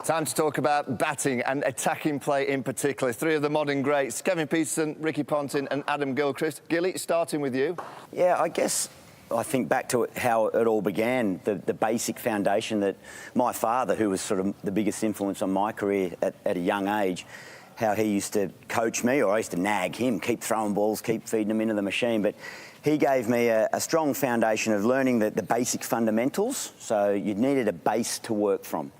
Time to talk about batting and attacking play in particular. Three of the modern greats, Kevin Pietersen, Ricky Ponting and Adam Gilchrist. Gilly, starting with you. Yeah, I think back to how it all began, the basic foundation that my father, who was sort of the biggest influence on my career at a young age, how he used to coach me, or I used to nag him, keep throwing balls, keep feeding them into the machine. But he gave me a strong foundation of learning the basic fundamentals. So you needed a base to work from.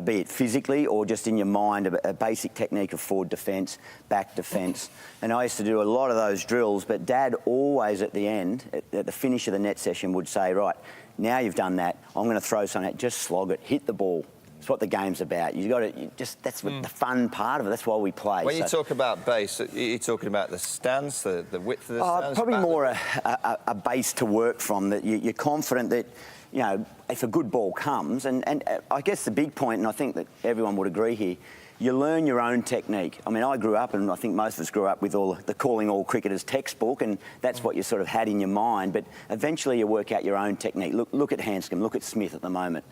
Be it physically or just in your mind, a basic technique of forward defence, back defence. And I used to do a lot of those drills, but Dad always at the end, at the finish of the net session, would say, right, now you've done that, I'm going to throw something at, just slog it, hit the ball. It's what the game's about. You've got to, that's the fun part of it. That's why we play. When you talk about base, are you talking about the stance, the width of the stance? Probably more a base to work from, that you're confident that, you know, if a good ball comes, and I guess the big point, and I think that everyone would agree here, you learn your own technique. I mean, I grew up, and I think most of us grew up with all the Calling All Cricketers textbook, and that's what you sort of had in your mind. But eventually you work out your own technique. Look at Hanscom, look at Smith at the moment.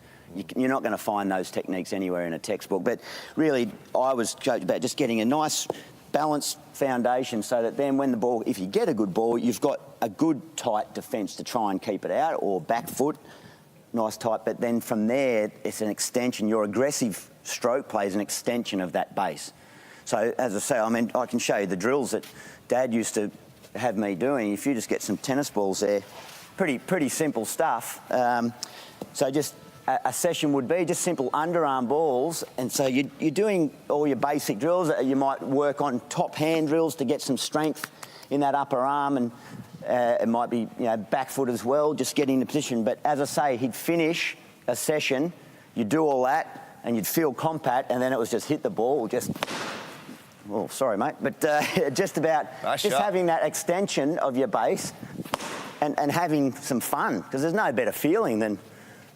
You're not going to find those techniques anywhere in a textbook. But really, I was coached about just getting a nice, balanced foundation so that then when the ball, if you get a good ball, you've got a good, tight defence to try and keep it out, or back foot. Nice tight, but then from there, it's an extension. Your aggressive stroke play is an extension of that base. So, as I say, I mean, I can show you the drills that Dad used to have me doing. If you just get some tennis balls there, pretty simple stuff. So just a session would be just simple underarm balls, and so you're doing all your basic drills. You might work on top hand drills to get some strength in that upper arm, and it might be, you know, back foot as well, just getting the position. But as I say, he'd finish a session, you'd do all that, and you'd feel compact, and then it was just hit the ball, just, oh, sorry, mate, but just about nice just shot. having that extension of your base and having some fun, because there's no better feeling than,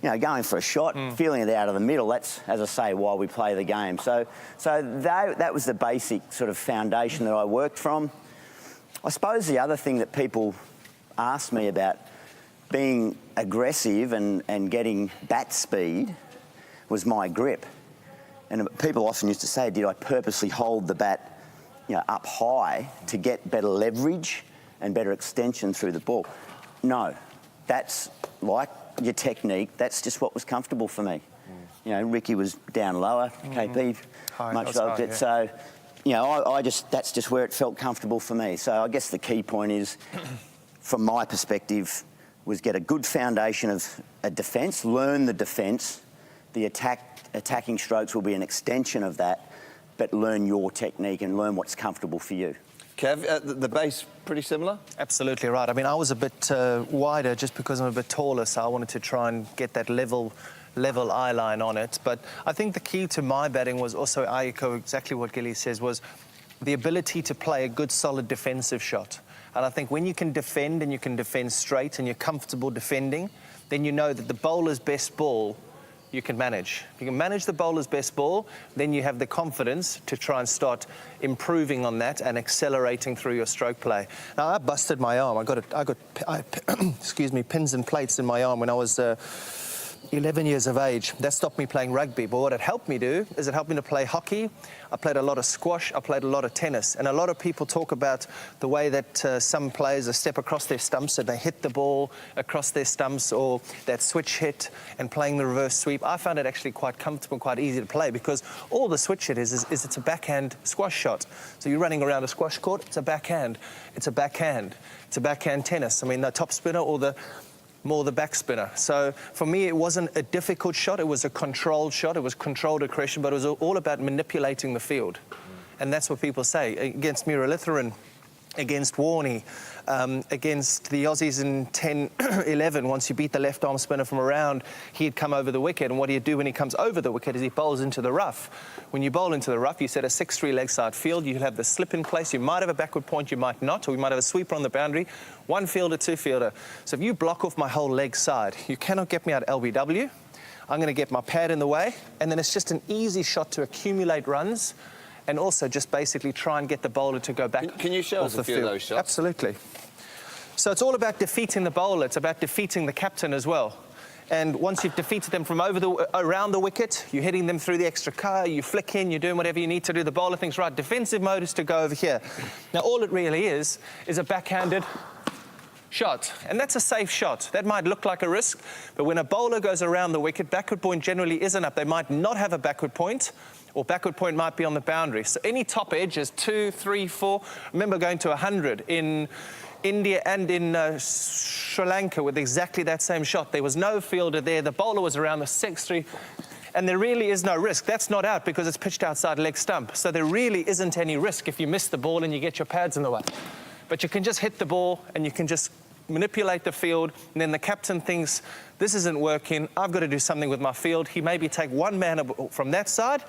you know, going for a shot, feeling it out of the middle. That's, as I say, why we play the game. So that was the basic sort of foundation that I worked from. I suppose the other thing that people ask me about being aggressive and getting bat speed was my grip. And people often used to say, did I purposely hold the bat, you know, up high to get better leverage and better extension through the ball? No, that's like your technique. That's just what was comfortable for me. You know, Ricky was down lower, KP, much loved it. So, you know, that's just where it felt comfortable for me. So I guess the key point is, from my perspective, was get a good foundation of a defence, learn the defence. The attacking strokes will be an extension of that, but learn your technique and learn what's comfortable for you. Kev, the base pretty similar? Absolutely right. I mean, I was a bit wider just because I'm a bit taller, so I wanted to try and get that level eye line on it. But I think the key to my batting was also, I echo exactly what Gilly says, was the ability to play a good, solid defensive shot. And I think when you can defend, and you can defend straight, and you're comfortable defending, then you know that the bowler's best ball you can manage. If you can manage the bowler's best ball, then you have the confidence to try and start improving on that and accelerating through your stroke play. Now, I busted my arm. I got excuse me, pins and plates in my arm when I was 11 years of age. That stopped me playing rugby, but what it helped me do is it helped me to play hockey. I played a lot of squash, I played a lot of tennis, and a lot of people talk about the way that some players step across their stumps and they hit the ball across their stumps, or that switch hit and playing the reverse sweep. I found it actually quite comfortable, quite easy to play, because all the switch hit is it's a backhand squash shot. So you're running around a squash court, it's a backhand, it's a backhand, it's a backhand tennis. I mean, the top spinner or more the back spinner. So for me, it wasn't a difficult shot, it was a controlled shot, it was controlled aggression, but it was all about manipulating the field. And that's what people say. Against Muralitharan, against Warney, against the Aussies in 10-11, once you beat the left arm spinner from around, he'd come over the wicket. And what do you do when he comes over the wicket is he bowls into the rough. When you bowl into the rough, you set a 6-3 leg side field, you have the slip in place, you might have a backward point, you might not, or you might have a sweeper on the boundary, one fielder, two fielder. So if you block off my whole leg side, you cannot get me out LBW. I'm going to get my pad in the way, and then it's just an easy shot to accumulate runs, and also just basically try and get the bowler to go back. Can you show us a few of those shots? Absolutely. So it's all about defeating the bowler. It's about defeating the captain as well. And once you've defeated them from around the wicket, you're hitting them through the extra car, you flick in, you're doing whatever you need to do. The bowler thinks, right, defensive mode is to go over here. Now, all it really is a backhanded shot. And that's a safe shot. That might look like a risk, but when a bowler goes around the wicket, backward point generally isn't up. They might not have a backward point, or backward point might be on the boundary. So any top edge is 2, 3, 4. I remember going to 100 in India and in Sri Lanka with exactly that same shot. There was no fielder there. The bowler was around the 6-3, and there really is no risk. That's not out because it's pitched outside leg stump. So there really isn't any risk if you miss the ball and you get your pads in the way. But you can just hit the ball and you can just manipulate the field, and then the captain thinks, this isn't working, I've got to do something with my field. He maybe take one man from that side,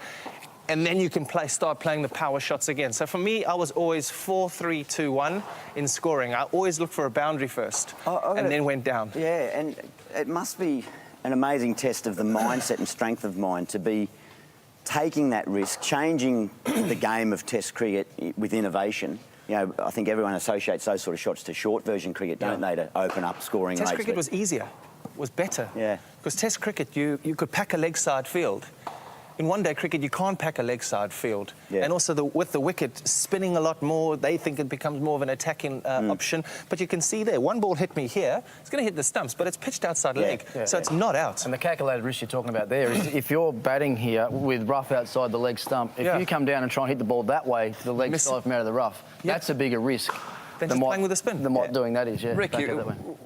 and then you can start playing the power shots again. So for me, I was always 4-3-2-1 in scoring. I always looked for a boundary first, and then went down. Yeah, and it must be an amazing test of the mindset and strength of mind to be taking that risk, changing the game of Test cricket with innovation. You know, I think everyone associates those sort of shots to short version cricket, don't they, to open up scoring rates. Test cricket was easier, was better. Yeah. Because Test cricket, you could pack a leg side field. In one-day cricket, you can't pack a leg side field. Yeah. And also with the wicket spinning a lot more, they think it becomes more of an attacking option. But you can see there, one ball hit me here, it's going to hit the stumps, but it's pitched outside leg, so it's not out. And the calculated risk you're talking about there is if you're batting here with rough outside the leg stump, if you come down and try and hit the ball that way to the leg side from out of the rough, that's a bigger risk than just playing with a spin. Than what doing that is, Rick,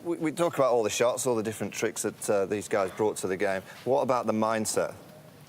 we talk about all the shots, all the different tricks that these guys brought to the game. What about the mindset?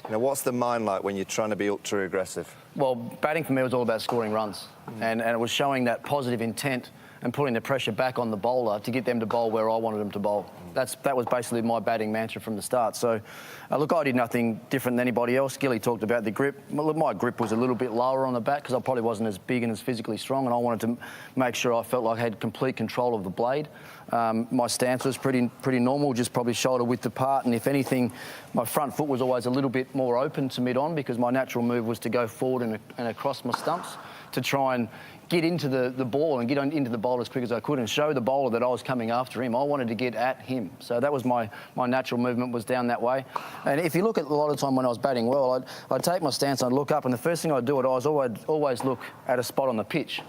You know, what's the mind like when you're trying to be ultra aggressive? Well, batting for me was all about scoring runs, and it was showing that positive intent and putting the pressure back on the bowler to get them to bowl where I wanted them to bowl. That was basically my batting mantra from the start. So, look, I did nothing different than anybody else. Gilly talked about the grip. My grip was a little bit lower on the bat because I probably wasn't as big and as physically strong, and I wanted to make sure I felt like I had complete control of the blade. My stance was pretty normal, just probably shoulder width apart, and if anything, my front foot was always a little bit more open to mid-on because my natural move was to go forward and across my stumps to try and get into the ball and get into the bowler as quick as I could and show the bowler that I was coming after him. I wanted to get at him. So that was my natural movement was down that way. And if you look at a lot of the time when I was batting well, I'd take my stance, I'd look up, and the first thing I'd do, I'd always look at a spot on the pitch.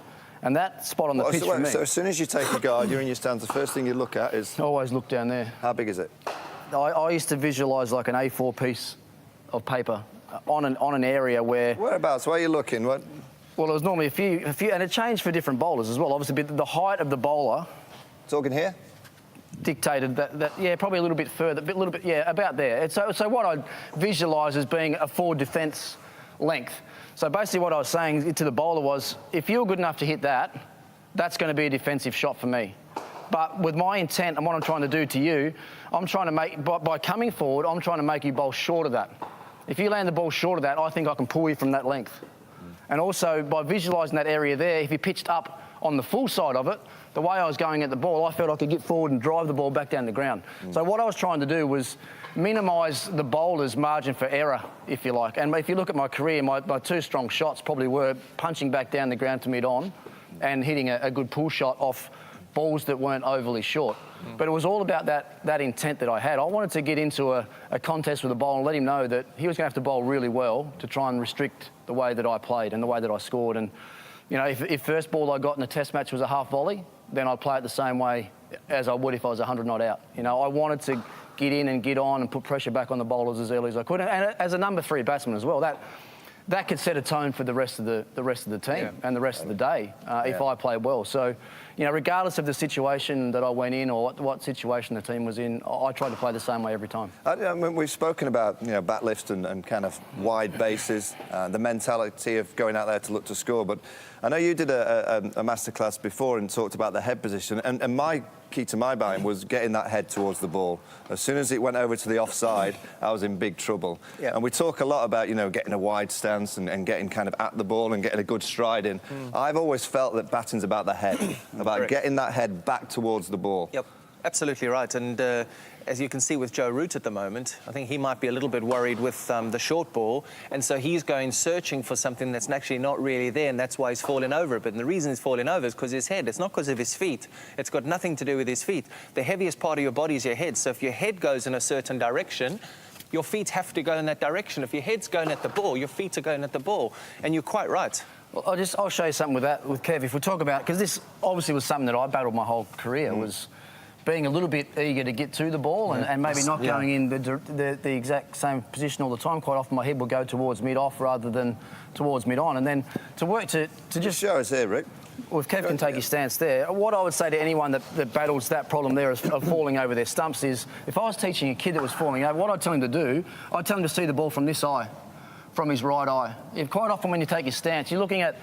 And that spot on the pitch for me... So as soon as you take a guard, you're in your stance, the first thing you look at is... Always look down there. How big is it? I used to visualise like an A4 piece of paper on an area where... Whereabouts? Where are you looking? What? Well, it was normally a few, and it changed for different bowlers as well. Obviously, the height of the bowler... Talking here? Dictated that probably a little bit further, about there. So what I'd visualise as being a forward defence length. So basically what I was saying to the bowler was, if you're good enough to hit that, that's going to be a defensive shot for me. But with my intent and what I'm trying to do to you, I'm trying to make, by coming forward, I'm trying to make you bowl short of that. If you land the ball short of that, I think I can pull you from that length. And also, by visualising that area there, if you pitched up on the full side of it, the way I was going at the ball, I felt I could get forward and drive the ball back down the ground. So what I was trying to do was minimise the bowler's margin for error, if you like. And if you look at my career, my two strong shots probably were punching back down the ground to mid-on and hitting a good pull shot off balls that weren't overly short. But it was all about that intent that I had. I wanted to get into a contest with the bowler and let him know that he was going to have to bowl really well to try and restrict the way that I played and the way that I scored. And, you know, if first ball I got in a test match was a half volley, then I'd play it the same way as I would if I was 100 not out. You know, I wanted to get in and get on and put pressure back on the bowlers as early as I could. And as a number 3 batsman as well, that could set a tone for the rest of the team and the rest of the day if I played well. So, you know, regardless of the situation that I went in or what situation the team was in, I tried to play the same way every time. I mean, we've spoken about, you know, bat lift and kind of wide bases, the mentality of going out there to look to score. But I know you did a masterclass before and talked about the head position. And my key to my batting was getting that head towards the ball. As soon as it went over to the offside, I was in big trouble. Yeah. And we talk a lot about, you know, getting a wide stance and getting kind of at the ball and getting a good stride in. I've always felt that batting's about the head, about getting that head back towards the ball. Yep. Absolutely right, and as you can see with Joe Root at the moment, I think he might be a little bit worried with the short ball, and so he's going searching for something that's actually not really there, and that's why he's falling over a bit. And the reason he's falling over is because his head. It's not because of his feet. It's got nothing to do with his feet. The heaviest part of your body is your head. So if your head goes in a certain direction, your feet have to go in that direction. If your head's going at the ball, your feet are going at the ball. And you're quite right. Well, I'll show you something with that, with Kev. If we talk about, because this obviously was something that I battled my whole career, was being a little bit eager to get to the ball and maybe not going in the exact same position all the time. Quite often my head will go towards mid-off rather than towards mid-on. And then to work to just... Show us here, Rick. Well, if Kev can take his stance there, what I would say to anyone that battles that problem there of falling over their stumps is, if I was teaching a kid that was falling over, what I'd tell him to do, I'd tell him to see the ball from this eye, from his right eye. Quite often when you take your stance, you're looking out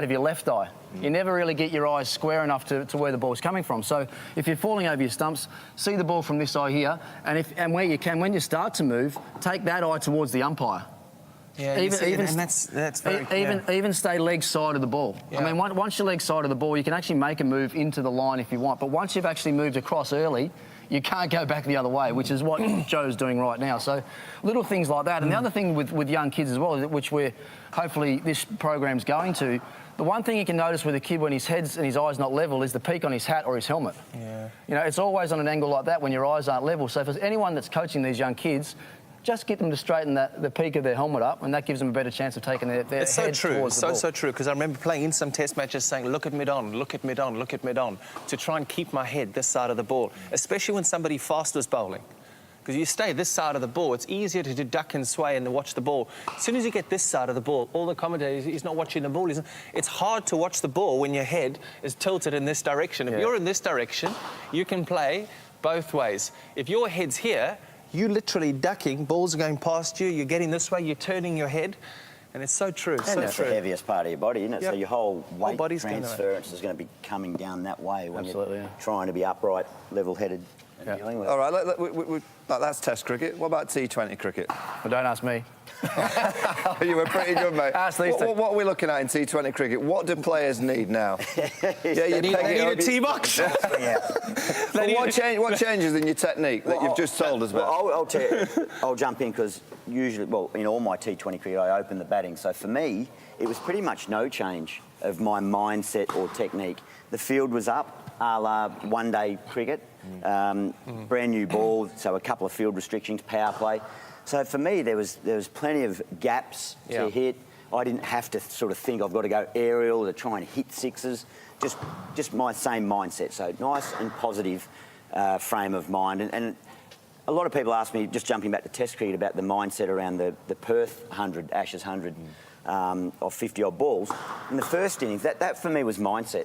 of your left eye. You never really get your eyes square enough to where the ball's coming from. So if you're falling over your stumps, see the ball from this eye here, and where you can, when you start to move, take that eye towards the umpire. Yeah, that's very even stay leg side of the ball. Yeah. I mean, once you're leg side of the ball, you can actually make a move into the line if you want. But once you've actually moved across early, you can't go back the other way, which is what Joe's doing right now. So little things like that. And the other thing with young kids as well, which we're hopefully this program's going to, the one thing you can notice with a kid when his head's and his eyes not level is the peak on his hat or his helmet. Yeah. You know, it's always on an angle like that when your eyes aren't level. So for anyone that's coaching these young kids, just get them to straighten the peak of their helmet up, and that gives them a better chance of taking their it's head so true. towards the ball. So true, because I remember playing in some test matches saying, look at mid-on, look at mid-on, look at mid-on, to try and keep my head this side of the ball, especially when somebody fast was bowling. Because you stay this side of the ball, it's easier to duck and sway and to watch the ball. As soon as you get this side of the ball, all the commentators, he's not watching the ball. It's hard to watch the ball when your head is tilted in this direction. If you're in this direction, you can play both ways. If your head's here, you're literally ducking, balls are going past you, you're getting this way, you're turning your head, and it's so true, And so that's true. the heaviest part of your body, isn't it? Yep. So your whole weight body's going transference is going to be coming down that way when Absolutely, you're yeah. trying to be upright, level-headed and dealing with it. All right, that's Test cricket. What about T20 cricket? But don't ask me. You were pretty good, mate. Ask these two. What are we looking at in T20 cricket? What do players need now? They need a tee-box. What changes in your technique that you've just told us about? Well, I'll tell you, I'll jump in because usually, well, in all my T20 cricket, I open the batting. So for me, it was pretty much no change of my mindset or technique. The field was up, a la one-day cricket, brand new ball, so a couple of field restrictions, power play. So for me, there was plenty of gaps to hit. I didn't have to sort of think I've got to go aerial to try and hit sixes. Just my same mindset. So nice and positive frame of mind. And a lot of people ask me, just jumping back to Test cricket, about the mindset around the Perth 100, Ashes 100 of 50-odd balls. In the first innings, that for me was mindset.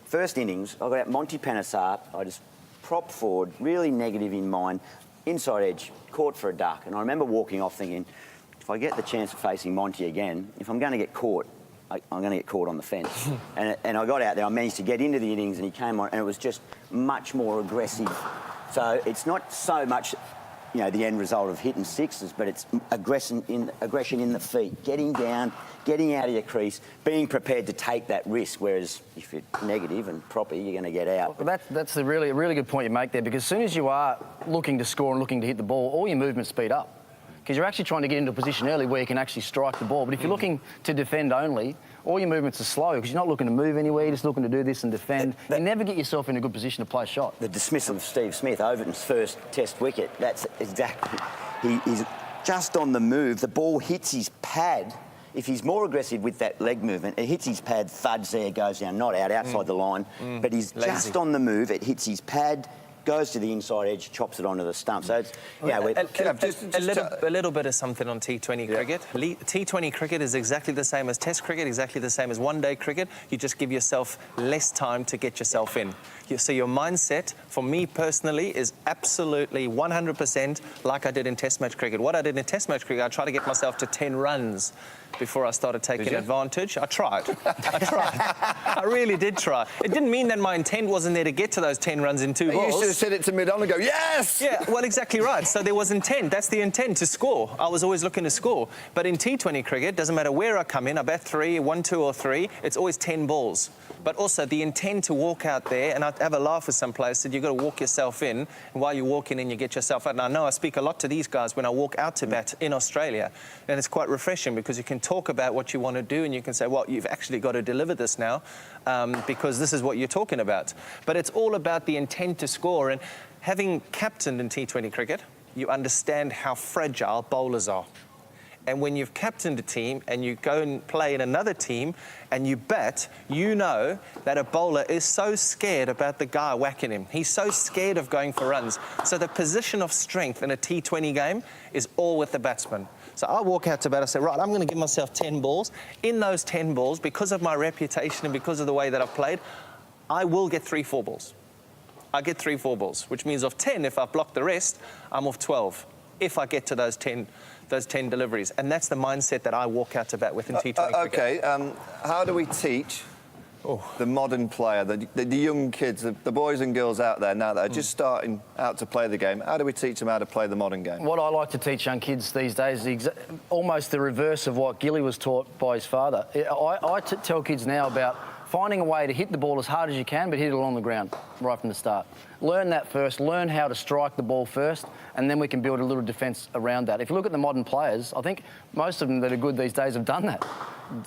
First innings, I got out Monty Panesar. I just propped forward, really negative in mind, inside edge, caught for a duck. And I remember walking off thinking, if I get the chance of facing Monty again, if I'm going to get caught, I'm going to get caught on the fence. and I got out there, I managed to get into the innings, and he came on, and it was just much more aggressive. So it's not so much, you know, the end result of hitting sixes, but it's aggression in the feet, getting down, getting out of your crease, being prepared to take that risk, whereas if you're negative and proper, you're going to get out. Well, that's a really good point you make there, because as soon as you are looking to score and looking to hit the ball, all your movements speed up. Because you're actually trying to get into a position early where you can actually strike the ball. But if you're looking to defend only, all your movements are slow because you're not looking to move anywhere, you're just looking to do this and defend. You never get yourself in a good position to play a shot. The dismissal of Steve Smith, Overton's first Test wicket, that's exactly... He's just on the move, the ball hits his pad. If he's more aggressive with that leg movement, it hits his pad, thuds there, goes down, not out, outside the line. But he's just on the move, it hits his pad, goes to the inside edge, chops it onto the stump. So it's, yeah, a little bit of something on T20 cricket. T20 cricket is exactly the same as Test cricket, exactly the same as one-day cricket. You just give yourself less time to get yourself in. So your mindset, for me personally, is absolutely 100% like I did in Test match cricket. What I did in Test match cricket, I tried to get myself to 10 runs before I started taking advantage. I tried. I really did try. It didn't mean that my intent wasn't there to get to those 10 runs in 2 balls. You used to just hit it to mid-on and go, yes! Yeah, well, exactly right. So there was intent. That's the intent, to score. I was always looking to score. But in T20 cricket, doesn't matter where I come in, I bat 3, 1, 2 or 3, it's always 10 balls. But also the intent to walk out there, and I have a laugh with some players, said you've got to walk yourself in, and while you're walking in, you get yourself out. And I know I speak a lot to these guys when I walk out to bat in Australia, and it's quite refreshing because you can talk about what you want to do, and you can say, well, you've actually got to deliver this now because this is what you're talking about. But it's all about the intent to score, and having captained in T20 cricket, you understand how fragile bowlers are. And when you've captained a team and you go and play in another team and you bat, you know that a bowler is so scared about the guy whacking him. He's so scared of going for runs. So the position of strength in a T20 game is all with the batsman. So I walk out to bat, I say, right, I'm going to give myself 10 balls. In those 10 balls, because of my reputation and because of the way that I've played, I will get 3 4 balls. I get 3 4 balls, which means of 10, if I block the rest, I'm off 12. If I get to those 10 deliveries. And that's the mindset that I walk out to bat with in T20 cricket. Okay, how do we teach the modern player, the young kids, the boys and girls out there now that are just starting out to play the game, how do we teach them how to play the modern game? What I like to teach young kids these days is almost the reverse of what Gilly was taught by his father. I tell kids now about finding a way to hit the ball as hard as you can, but hit it along the ground right from the start. Learn that first, learn how to strike the ball first, and then we can build a little defence around that. If you look at the modern players, I think most of them that are good these days have done that.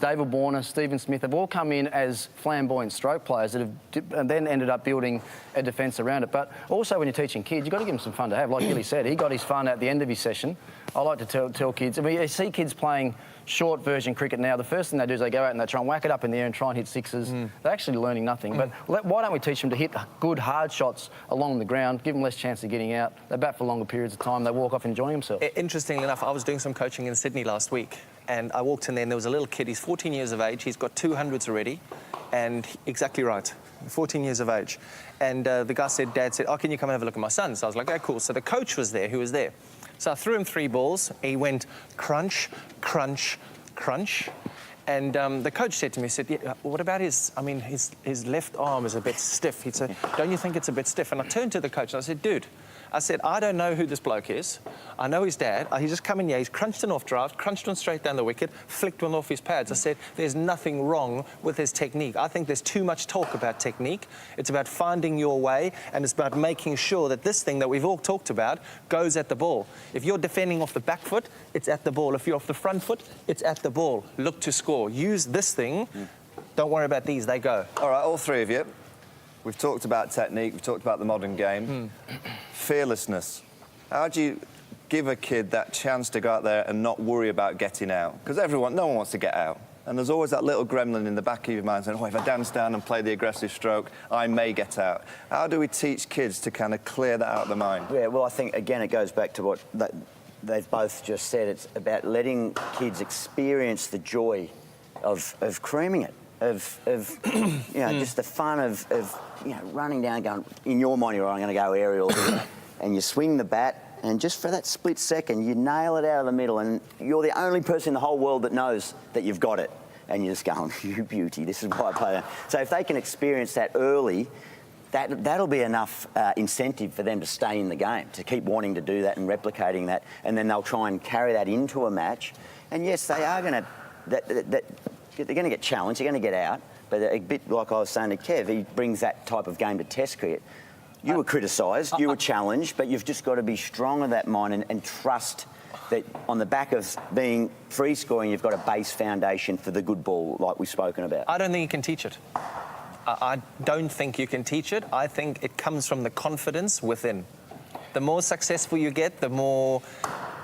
David Warner, Stephen Smith have all come in as flamboyant stroke players that have and then ended up building a defence around it. But also when you're teaching kids, you've got to give them some fun to have. Like Gilly said, he got his fun at the end of his session. I like to tell kids, I mean, you see kids playing short version cricket now, the first thing they do is they go out and they try and whack it up in the air and try and hit sixes. They're actually learning nothing. But why don't we teach them to hit good, hard shots along the ground, give them less chance of getting out, they bat for longer periods of time, they walk off enjoying themselves. Interestingly enough, I was doing some coaching in Sydney last week, and I walked in there and there was a little kid, he's 14 years of age, he's got 200s already, and exactly right, 14 years of age. And the guy said, Dad said, oh, can you come and have a look at my son? So I was like, okay, cool. So the coach was there, who was there. So I threw him 3 balls, he went crunch, crunch, crunch. And the coach said to me, he said, yeah, what about his left arm is a bit stiff. He said, don't you think it's a bit stiff? And I turned to the coach and I said, dude, I said, I don't know who this bloke is. I know his dad. He's just come in here, he's crunched an off draft, crunched one straight down the wicket, flicked one off his pads. I said, there's nothing wrong with his technique. I think there's too much talk about technique. It's about finding your way, and it's about making sure that this thing that we've all talked about goes at the ball. If you're defending off the back foot, it's at the ball. If you're off the front foot, it's at the ball. Look to score. Use this thing. Don't worry about these, they go. All right, all 3 of you. We've talked about technique, we've talked about the modern game. Fearlessness. How do you give a kid that chance to go out there and not worry about getting out? Because no one wants to get out. And there's always that little gremlin in the back of your mind saying, oh, if I dance down and play the aggressive stroke, I may get out. How do we teach kids to kind of clear that out of the mind? Yeah, well, I think, again, it goes back to what they've both just said. It's about letting kids experience the joy of creaming it, of just the fun of running down, going, in your mind, you're going to go aerial, and you swing the bat, and just for that split second, you nail it out of the middle, and you're the only person in the whole world that knows that you've got it. And you're just going, you beauty, this is why I play. So if they can experience that early, that'll be enough incentive for them to stay in the game, to keep wanting to do that and replicating that, and then they'll try and carry that into a match. And yes, they are going to, they're going to get challenged, they're going to get out, but a bit like I was saying to Kev, he brings that type of game to Test cricket. You were criticised, you were challenged, but you've just got to be strong in that mind and trust that on the back of being free scoring, you've got a base foundation for the good ball, like we've spoken about. I don't think you can teach it. I don't think you can teach it. I think it comes from the confidence within. The more successful you get, the more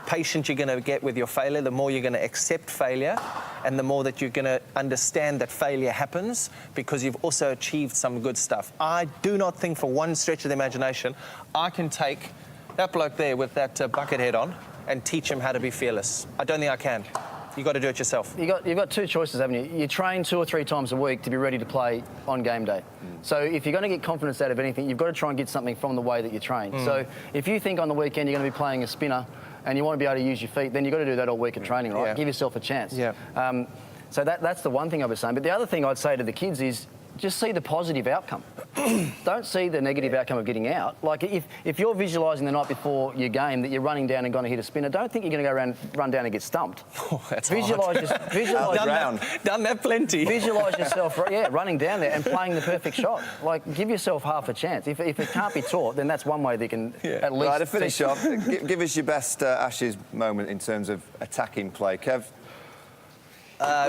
patient you're going to get with your failure, the more you're going to accept failure, and the more that you're going to understand that failure happens because you've also achieved some good stuff. I do not think for one stretch of the imagination I can take that bloke there with that bucket head on and teach him how to be fearless. I don't think I can. You've got to do it yourself. You've got 2 choices, haven't you? You train 2 or 3 times a week to be ready to play on game day. So if you're going to get confidence out of anything, you've got to try and get something from the way that you train. So if you think on the weekend you're going to be playing a spinner and you want to be able to use your feet, then you've got to do that all week of training, right? Yeah. Give yourself a chance. Yeah. So that's the one thing I was saying. But the other thing I'd say to the kids is just see the positive outcome. don't see the negative outcome of getting out. Like if you're visualising the night before your game that you're running down and going to hit a spinner, don't think you're going to run down and get stumped. Oh, that's visualise done that plenty. Visualise yourself, running down there and playing the perfect shot. Like, give yourself half a chance. If it can't be taught, then that's one way they can at least... Right, to finish off, give us your best Ashes moment in terms of attacking play. Kev?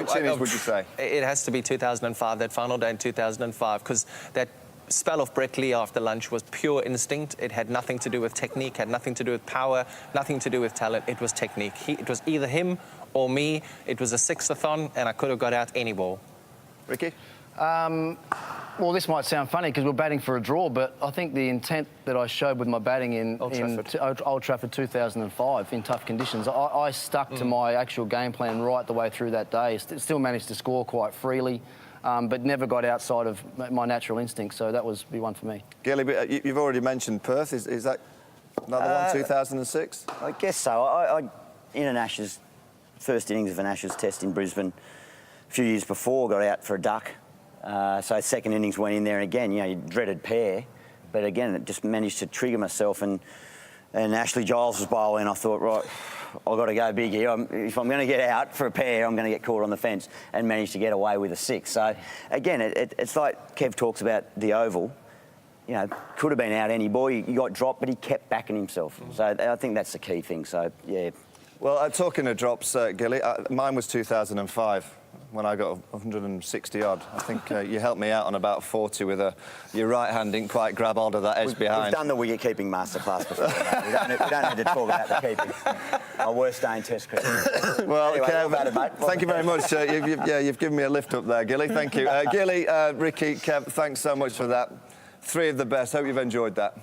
Which innings would you say? It has to be 2005, that final day in 2005, because that spell of Brett Lee after lunch was pure instinct. It had nothing to do with technique, had nothing to do with power, nothing to do with talent. It was technique. It was either him or me. It was a sixathon, and I could have got out any ball. Ricky? Well, this might sound funny because we're batting for a draw, but I think the intent that I showed with my batting in Old Trafford 2005 in tough conditions, I stuck to my actual game plan right the way through that day. Still managed to score quite freely, but never got outside of my natural instinct, so that was be one for me. Gilly, you've already mentioned Perth. Is that another one, 2006? I guess so. I in an Ashes, first innings of an Ashes test in Brisbane a few years before, got out for a duck. So second innings went in there, and again, you dreaded pair. But again, it just managed to trigger myself, and Ashley Giles was bowling. I thought, right, I've got to go big here. If I'm going to get out for a pair, I'm going to get caught on the fence, and managed to get away with a six. So again, it's like Kev talks about the oval. Could have been out any ball. He got dropped, but he kept backing himself. So I think that's the key thing. So, yeah. Well, talking of drops, Gilly, mine was 2005 when I got 160 odd. I think you helped me out on about 40 with your right hand didn't quite grab hold of that edge behind. We've done the wicket-keeping masterclass before. we don't need to talk about the keeping. My worst day in Test cricket. Well, anyway, Kev, about it, mate. thank you very much. You've given me a lift up there, Gilly. Thank you. Gilly, Ricky, Kev, thanks so much for that. Three of the best. Hope you've enjoyed that.